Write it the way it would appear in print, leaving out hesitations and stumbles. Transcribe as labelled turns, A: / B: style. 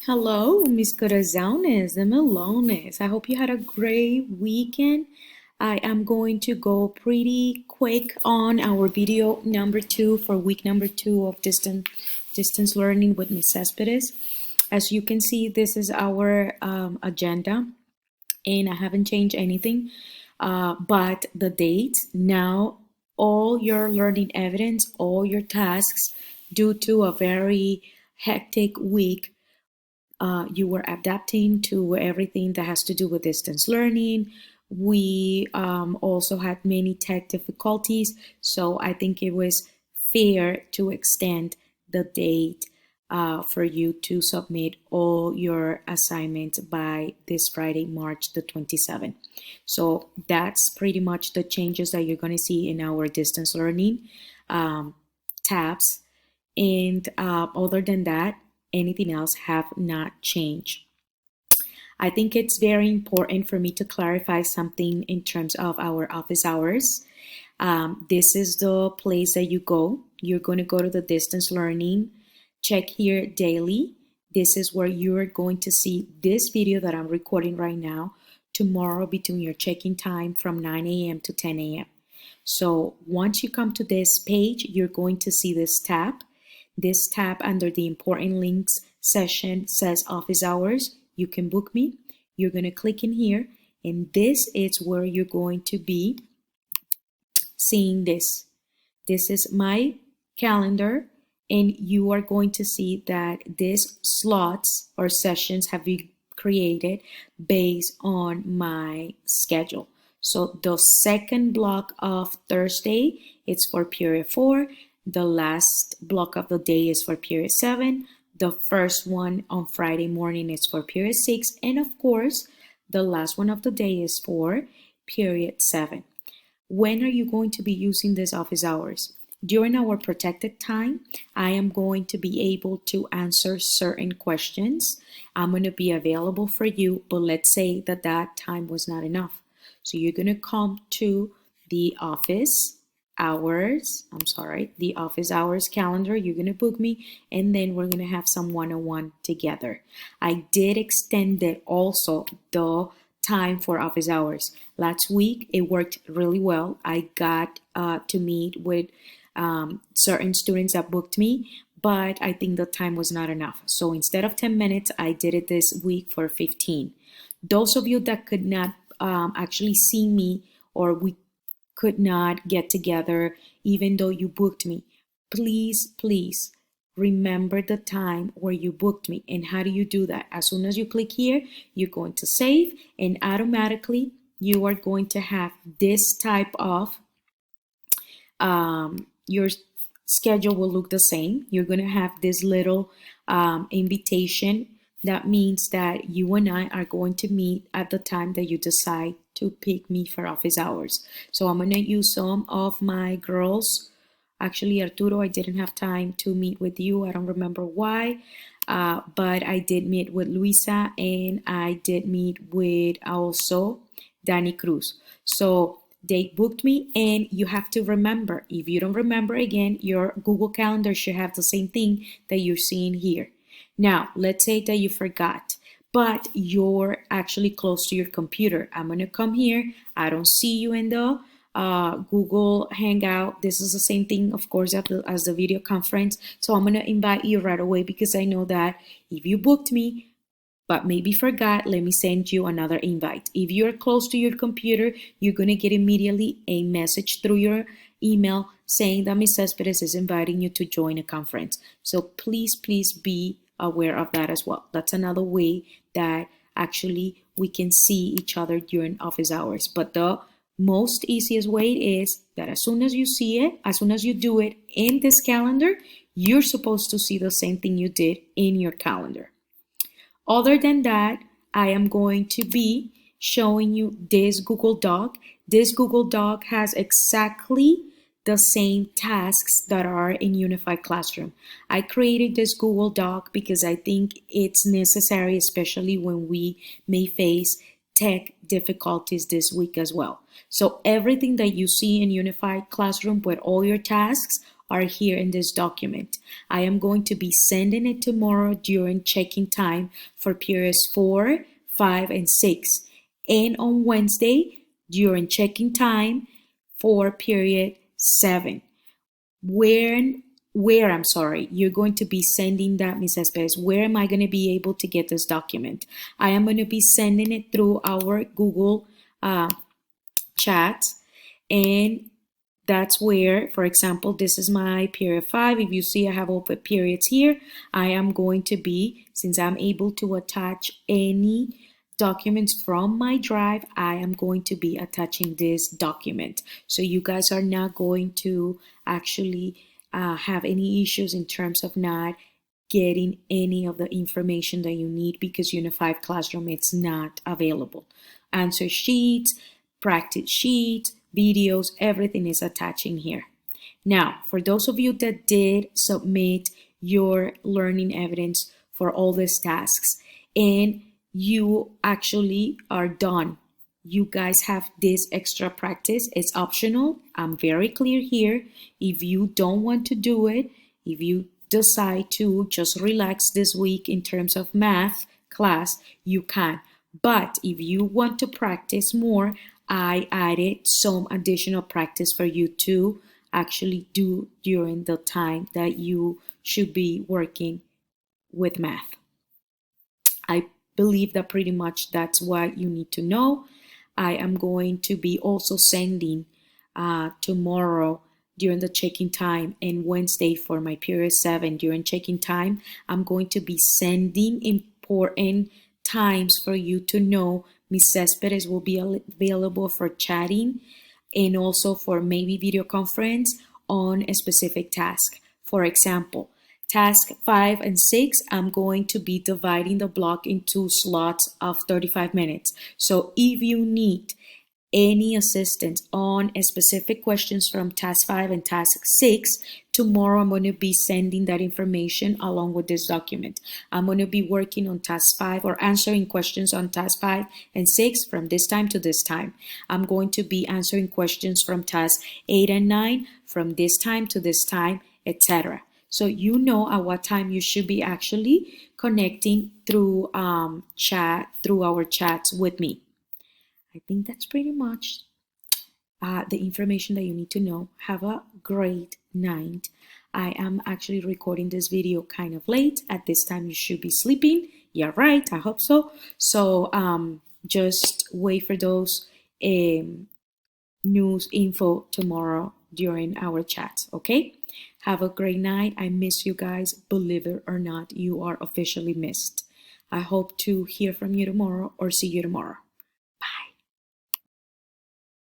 A: Hello, mis corazones de melones. I hope you had a great weekend. I am going to go pretty quick on our video number 2 for week number 2 of distance learning with Miss Cespedes. As you can see, this is our agenda, and I haven't changed anything but the dates. Now, all your learning evidence, all your tasks, due to a very hectic week, you were adapting to everything that has to do with distance learning. We also had many tech difficulties, so I think it was fair to extend the date for you to submit all your assignments by this Friday, March the 27th. So that's pretty much the changes that you're going to see in our distance learning tabs. And other than that, anything else have not changed. I think it's very important for me to clarify something in terms of our office hours. This is the place that you go. You're going to go to the distance learning, check here daily. This is where you're going to see this video that I'm recording right now tomorrow between your check-in time from 9 a.m. to 10 a.m. So once you come to this page, you're going to see this tab. This tab under the important links section says office hours. You can book me. You're going to click in here, and this is where you're going to be seeing this. This is my calendar, and you are going to see that these slots or sessions have been created based on my schedule. So the second block of Thursday, it's for period 4. The last block of the day is for period 7. The first one on Friday morning is for period 6. And of course, the last one of the day is for period 7. When are you going to be using these office hours? During our protected time, I am going to be able to answer certain questions. I'm going to be available for you, but let's say that time was not enough. So you're going to come to the office hours calendar. You're going to book me, and then we're going to have some one-on-one together. I did extend it also the time for office hours. Last week, it worked really well. I got to meet with certain students that booked me, but I think the time was not enough. So instead of 10 minutes, I did it this week for 15. Those of you that could not actually see me, or we could not get together even though you booked me, please remember the time where you booked me. And how do you do that? As soon as you click here, you're going to save, and automatically you are going to have this type of your schedule will look the same. You're going to have this little invitation. That means that you and I are going to meet at the time that you decide to pick me for office hours. So I'm going to use some of my girls. Actually, Arturo, I didn't have time to meet with you. I don't remember why, but I did meet with Luisa, and I did meet with also Danny Cruz. So they booked me, and you have to remember. If you don't remember, again, your Google Calendar should have the same thing that you're seeing here. Now, let's say that you forgot, but you're actually close to your computer. I'm going to come here. I don't see you in the Google Hangout. This is the same thing, of course, as the video conference. So I'm going to invite you right away, because I know that if you booked me, but maybe forgot, let me send you another invite. If you're close to your computer, you're going to get immediately a message through your email saying that Ms. Cespedes is inviting you to join a conference. So please be aware of that as well. That's another way that actually we can see each other during office hours. But the most easiest way is that as soon as you see it, as soon as you do it in this calendar, you're supposed to see the same thing you did in your calendar. Other than that, I am going to be showing you this Google Doc. This Google Doc has exactly the same tasks that are in Unified Classroom. I created this Google Doc because I think it's necessary, especially when we may face tech difficulties this week as well. So everything that you see in Unified Classroom with all your tasks are here in this document. I am going to be sending it tomorrow during check-in time for periods 4, 5, and 6, and on Wednesday during check-in time for period 7. Where I'm sorry, you're going to be sending that, Ms. Estes. Where am I going to be able to get this document? I am going to be sending it through our Google chat, and that's where, for example, this is my period 5. If you see I have open periods here, I am going to be, since I'm able to attach any documents from my drive, I am going to be attaching this document. So you guys are not going to actually have any issues in terms of not getting any of the information that you need, because Unified Classroom it's not available. Answer sheets, practice sheets, videos, everything is attaching here. Now, for those of you that did submit your learning evidence for all these tasks and you actually are done, you guys have this extra practice. It's optional. I'm very clear here. If you don't want to do it, if you decide to just relax this week in terms of math class, you can. But if you want to practice more, I added some additional practice for you to actually do during the time that you should be working with math. I believe that pretty much that's what you need to know. I am going to be also sending tomorrow during the check-in time and Wednesday for my period 7 during check-in time. I'm going to be sending important times for you to know. Ms. Cespedes will be available for chatting and also for maybe video conference on a specific task. For example, task 5 and 6, I'm going to be dividing the block into slots of 35 minutes. So if you need any assistance on specific questions from task 5 and task 6, tomorrow I'm going to be sending that information along with this document. I'm going to be working on task 5 or answering questions on task 5 and 6 from this time to this time. I'm going to be answering questions from task 8 and 9 from this time to this time, etc. So you know at what time you should be actually connecting through through our chats with me. I think that's pretty much the information that you need to know. Have a great night. I am actually recording this video kind of late. At this time you should be sleeping. Yeah, right. I hope so. So just wait for those news info tomorrow during our chats. Okay? Have a great night. I miss you guys. Believe it or not, you are officially missed. I hope to hear from you tomorrow or see you tomorrow.